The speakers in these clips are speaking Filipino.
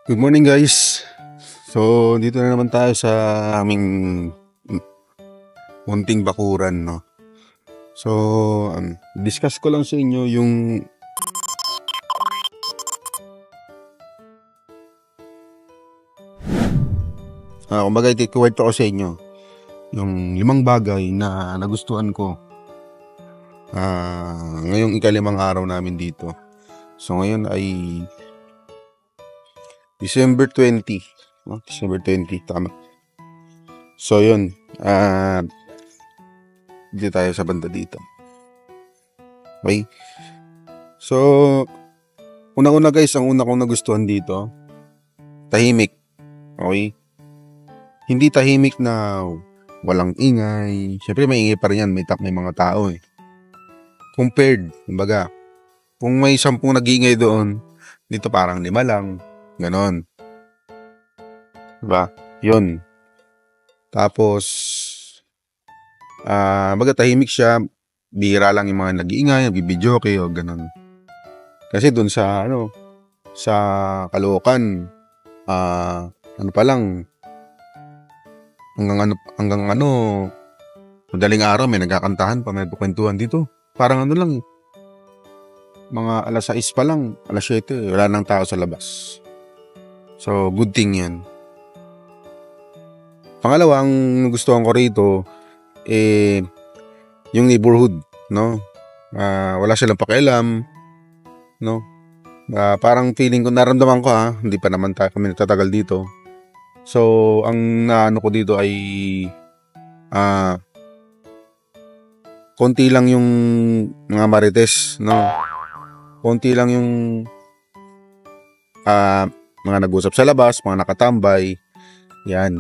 Good morning guys. So dito na naman tayo sa aming munting bakuran, no. So discuss ko lang sa inyo yung kumbaga ikuwento ko sa inyo yung 5 bagay na nagustuhan ko ngayong ika-5 araw namin dito. So ngayon ay December 20. December 20, tama. So yun, dito tayo sa banda dito. Okay? So, una-una guys, ang una kong nagustuhan dito, tahimik. Okay? Hindi tahimik na walang ingay. Siyempre may ingay pa rin yan, may mga tao eh. Compared, kumbaga, kung may 10 nag-iingay doon, dito parang 5 lang. Ganon. Diba? Yun. Tapos, tahimik siya, bihira lang yung mga nag-iingay, nagbibidyoke o ganon. Kasi doon sa, sa Caloocan, pa lang, hanggang madaling araw may nagkakantahan pa, may kwentuhan dito. Parang lang, mga alas 6 pa lang, alas 7, wala nang tao sa labas. So, good thing yan. Pangalawa, ang gustuhan ko rito, yung neighborhood, no? Wala silang pakialam, no? Parang feeling ko, naramdaman ko hindi pa naman kami natatagal dito. So, ang naano ko dito ay konti lang yung mga marites, no? Konti lang yung mga nag-usap sa labas, mga nakatambay. Yan.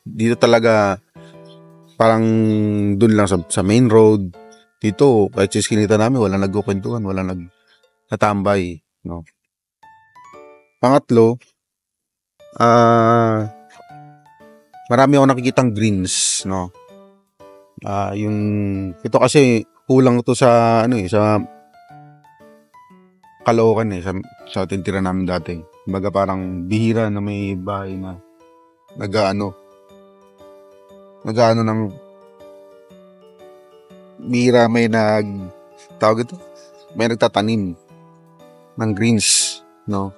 Dito talaga parang dun lang sa main road. Dito, kahit sa iskinita namin, walang nagkukwentuhan, walang natambay, no? Pangatlo, marami ako nakikitang greens, no? Ito kasi kulang to sa sa Caloocan sa tintira namin dati. Kumbaga parang bihira na may bahay na nag-ano ng bihira may tawag ito, may nagtatanim ng greens, no?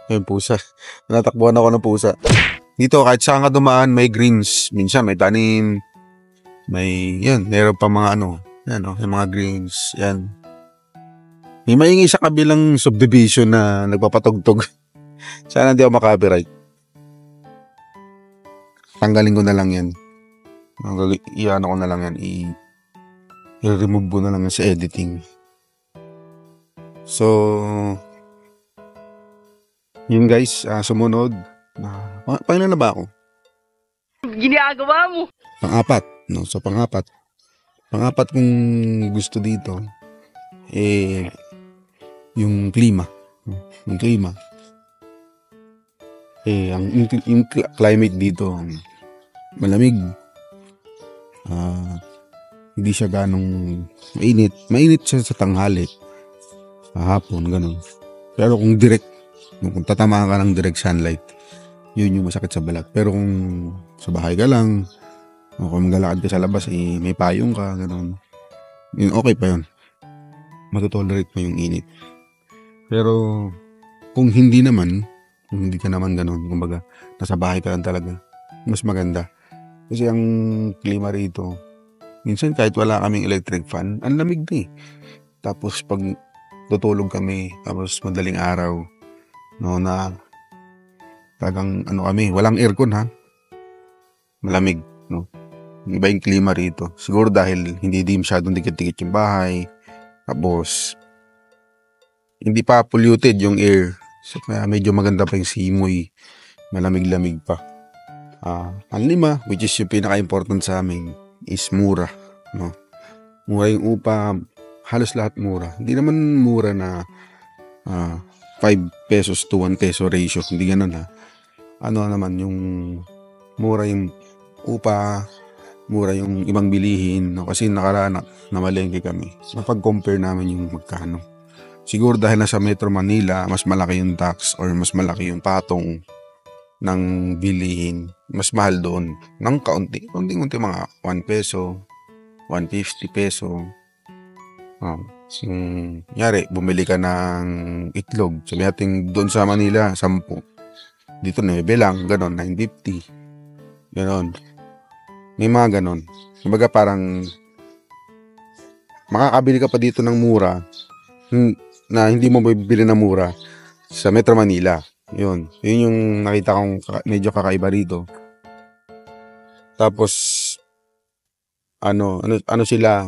Ayun, pusa. Natakbuhan ako ng pusa. Dito, kahit saan ka dumaan, may greens. Minsan, may tanim. Meron pa mga may mga greens. Yan. May maingay sa kabilang subdivision na nagpapatugtog. Sana hindi ako makapiright. Tanggalin ko na lang yan. Iyan ko na lang yan. I-remove ko na lang yan sa editing. So, yun guys, sumunod. Paano na ba ako? Ginagawa mo? Pang-apat, no? So, pang-apat kong gusto dito, yung klima. Yung klima. Yung climate dito, malamig. Hindi siya ganong mainit. Mainit siya sa tanghali. Sa hapon, ganun. Pero kung tatamaan ka ng direct sunlight, yun yung masakit sa balat. Pero kung sa bahay ka lang, o kung maglalakad ka sa labas, may payong ka, gano'n. Yun, okay pa yun. Matotolerate mo yung init. Pero kung hindi ka naman gano'n, kumbaga, nasa bahay ka lang talaga, mas maganda. Kasi ang klima rito, minsan kahit wala kaming electric fan, ang lamig na eh. Tapos pag tutulog kami, tapos madaling araw, no, na talagang kami, walang aircon malamig, no. Iba yung klima rito. Siguro dahil hindi masyadong dikit-dikit yung bahay. Tapos hindi pa polluted yung air. So kaya medyo maganda pa yung simoy. Malamig-lamig pa. Ang 5, which is yung pinaka-important sa amin, is mura, no. Mura yung upa, halos lahat mura. Hindi naman mura na 5 pesos to 1 peso ratio. Hindi ganun naman yung mura yung upa, mura yung ibang bilihin, no? Kasi nakaraan namalengke kami. Napag-compare namin yung magkano. siguro dahil nasa Metro Manila, mas malaki yung tax or mas malaki yung patong ng bilihin. Mas mahal doon ng kaunti. Unti-unti mga 1 peso, 150 peso. Yari, bumili ka ng itlog. Sabi natin doon sa Manila, 10. Dito 9 lang, ganon, 950. Ganon. May mga ganon. Kumbaga parang makakabili ka pa dito ng mura na hindi mo bibili ng mura sa Metro Manila. Yun yung nakita kong medyo kakaiba rito. Tapos ano sila,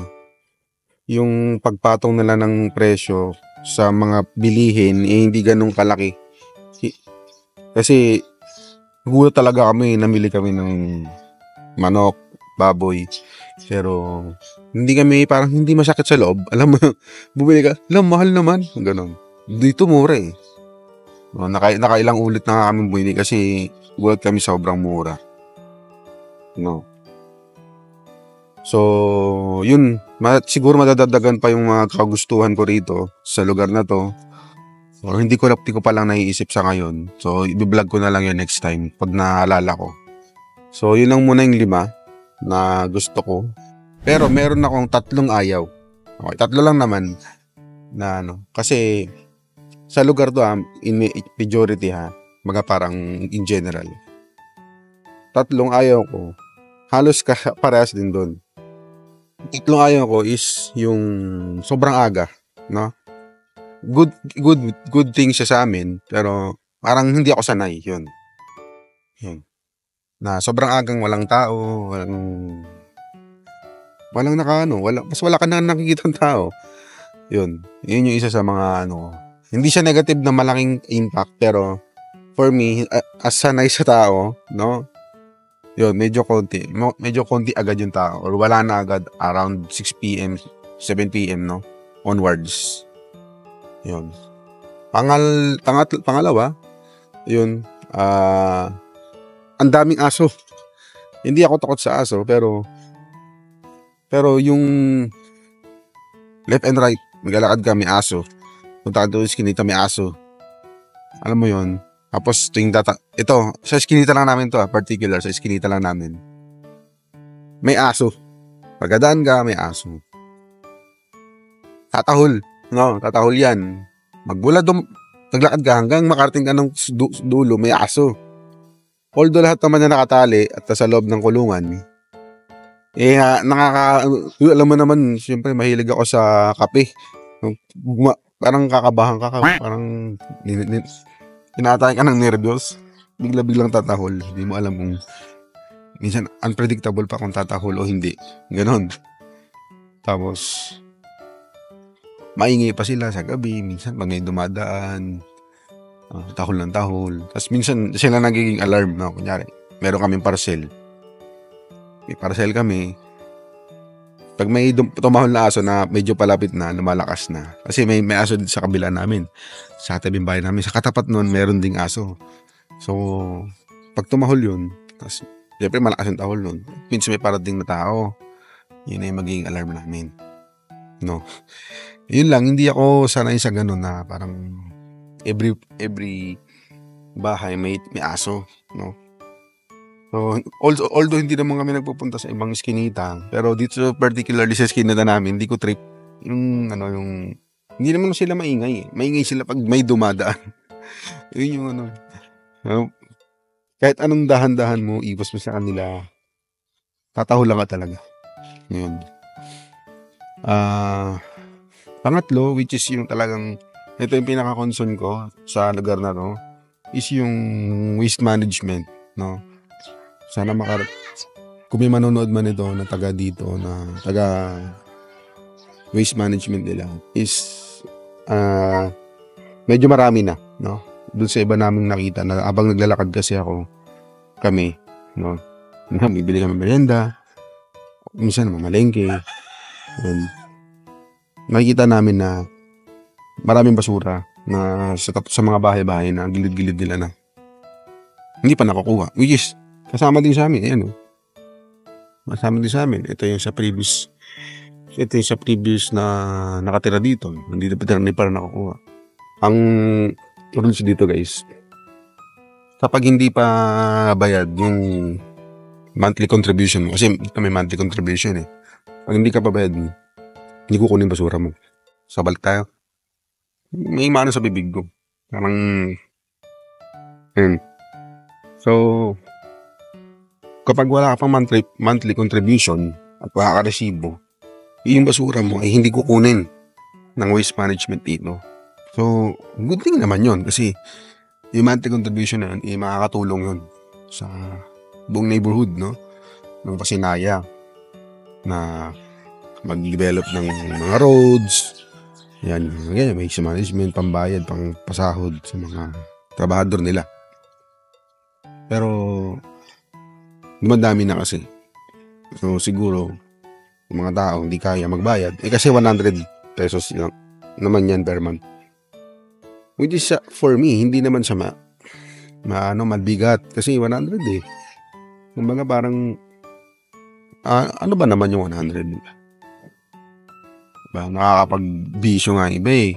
yung pagpatong nila ng presyo sa mga bilihin hindi ganun kalaki. Kasi gulat talaga kami, namili kami ng manok, baboy. Pero parang hindi masakit sa loob. Alam mo, bumili ka, mahal naman. Ganon. Dito mura eh. Nakailang ulit na kami bumili kasi gulat kami sobrang mura. No. So, yun. Siguro madadagdagan pa yung mga kagustuhan ko rito sa lugar na to. Or hindi ko pa lang naiisip sa ngayon. So, i-vlog ko na lang yun next time pag naalala ko. So, yun lang muna yung 5 na gusto ko. Pero meron akong 3 ayaw. Okay, 3 lang naman na kasi sa lugar to in majority mga parang in general. 3 ayaw ko. Halos parehas din doon. 3 ayaw ko is yung sobrang aga, no? Good thing siya sa amin, pero parang hindi ako sanay, yun. Na sobrang agang walang tao, walang wala ka na nakikitang tao. Yun yung isa sa mga hindi siya negative na malaking impact, pero for me, as sanay sa tao, no? Yun, medyo konti agad yung tao, or wala na agad around 6 p.m., 7 p.m., no? Onwards. Yun. Pangalawa, yun, ang daming aso. Hindi ako takot sa aso, pero yung left and right, maglalakad ka, may aso. Punta ka doon, skinita, may aso. Alam mo yun? Tapos ito, sa skinita lang namin to, particular, sa skinita lang namin. May aso. Pagkadaan ka, may aso. Tatahol. No, tatahol yan. Naglakad ka hanggang makarating ka ng dulo, may aso. Although lahat naman na nakatali at sa loob ng kulungan, alam mo naman, siyempre mahilig ako sa kape. Parang kakabahan ka, parang tinatay ka ng nervyos, bigla-biglang tatahol. Hindi mo alam kung, minsan unpredictable pa kung tatahol o hindi. Ganon. Tapos, maingay pa sila sa gabi. Minsan, pag may dumadaan, tahol ng tahol. Tapos minsan, sila nagiging alarm. No? Kunyari, meron kaming parcel. May parcel kami. Pag may tumahol na aso na medyo palapit na, lumalakas na. Kasi may aso dito sa kabila namin. Sa tabing bahay namin. Sa katapat nun, meron ding aso. So, pag tumahol yun, tapos, siyempre malakas yung tahol nun. Minsan may parating na tao. Yun na yung magiging alarm namin. No? Yun lang, hindi ako sanay sa ganun na parang every bahay may aso. No? So, although hindi naman kami nagpupunta sa ibang skinita, pero dito particularly sa skinita namin, hindi ko trip yung hindi naman sila maingay. Maingay sila pag may dumadaan. Yun yung kahit anong dahan-dahan mo, iwas mo sa kanila, tatahulan ka talaga. Yun. Pangatlo, which is yung talagang, ito yung pinaka-concern ko sa lugar na to, is yung waste management, no? Sana kung may manonood man ito na taga dito, na taga waste management nila, is medyo marami na, no? Doon sa iba naming nakita na abang naglalakad kasi kami, no? Bibili kami merienda, minsan mamalengke, yun. Nakikita namin na maraming basura na sa mga bahay-bahay na gilid-gilid nila na hindi pa nakukuha, which is kasama din sa amin. Kasama din sa amin. Ito yung sa previous ito yung sa previous na nakatira dito. Nandito pa rin nakukuha. Ang rules dito guys, kapag hindi pa bayad yung monthly contribution mo, kasi may monthly contribution eh. Pag hindi ka pa bayad, hindi kukunin basura mo. So balik tayo. May mano sa bibig ko. Parang, so, kapag wala ka pang monthly contribution at wala ka resibo, yung basura mo ay hindi kukunin ng waste management dito. So, good thing naman yun kasi yung monthly contribution na yun, makakatulong yun sa buong neighborhood, no? Ng Pasinaya na mag-develop ng mga roads, yan, may waste management, pambayad, pang pasahod sa mga trabahador nila. Pero, dumadami na kasi. So, siguro, yung mga tao hindi kaya magbayad. Kasi 100 pesos lang naman yan per month. Which is, for me, hindi naman siya mabigat. Kasi 100 eh. Kumbaga parang, ano ba naman yung 100? Diba? Nakakapag-bisyo nga iba eh.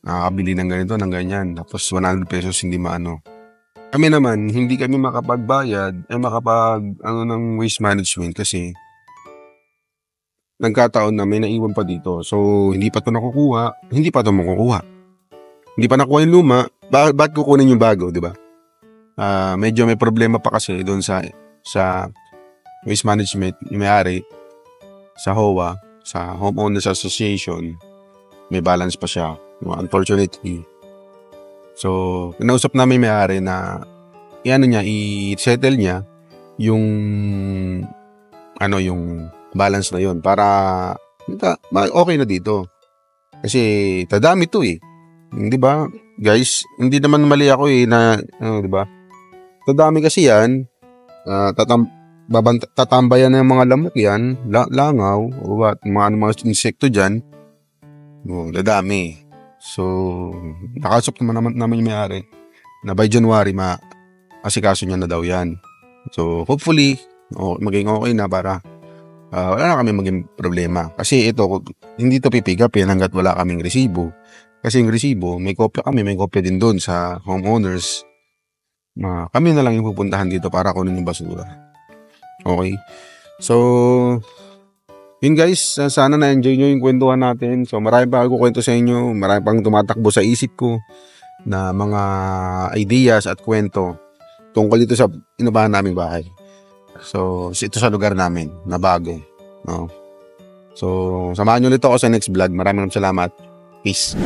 Nakakabili ng ganito, ng ganyan. Tapos 100 pesos hindi maano. Kami naman, hindi kami makapagbayad, ng waste management kasi nagkataon na may naiwan pa dito. So, hindi pa ito nakukuha. Hindi pa ito makukuha. Hindi pa nakuha yung luma. Bakit kukunin yung bago, di ba? Medyo may problema pa kasi doon sa waste management, yung may-ari, sa HOA, sa Homeowners Association, may balance pa siya. Unfortunately. So, kinausap namin may-ari na i-settle niya yung balance na yun para okay na dito. Kasi tadami to eh. Di ba? Guys, hindi naman mali ako eh na di ba? Tadami kasi yan. Tatambayan na yung mga lamok yan, langaw, o what, mga insekto dyan. Dadami. So, nakasap naman yung may-ari na by January asikaso niya na daw yan. So, hopefully, maging okay na para wala na kami maging problema. Kasi ito, hindi to pipigapin hanggat wala kaming resibo. Kasi yung resibo, may kopya din doon sa homeowners. Kami na lang yung pupuntahan dito para kunin yung basura. Okay? So, yun guys, sana na-enjoy nyo yung kwentuhan natin. So, marami pa ako kwento sa inyo. Marami pang tumatakbo sa isip ko na mga ideas at kwento tungkol dito sa inubahan naming bahay. So, ito sa lugar namin na bago. No? So, samahan nyo ulit ako sa next vlog. Maraming salamat. Peace.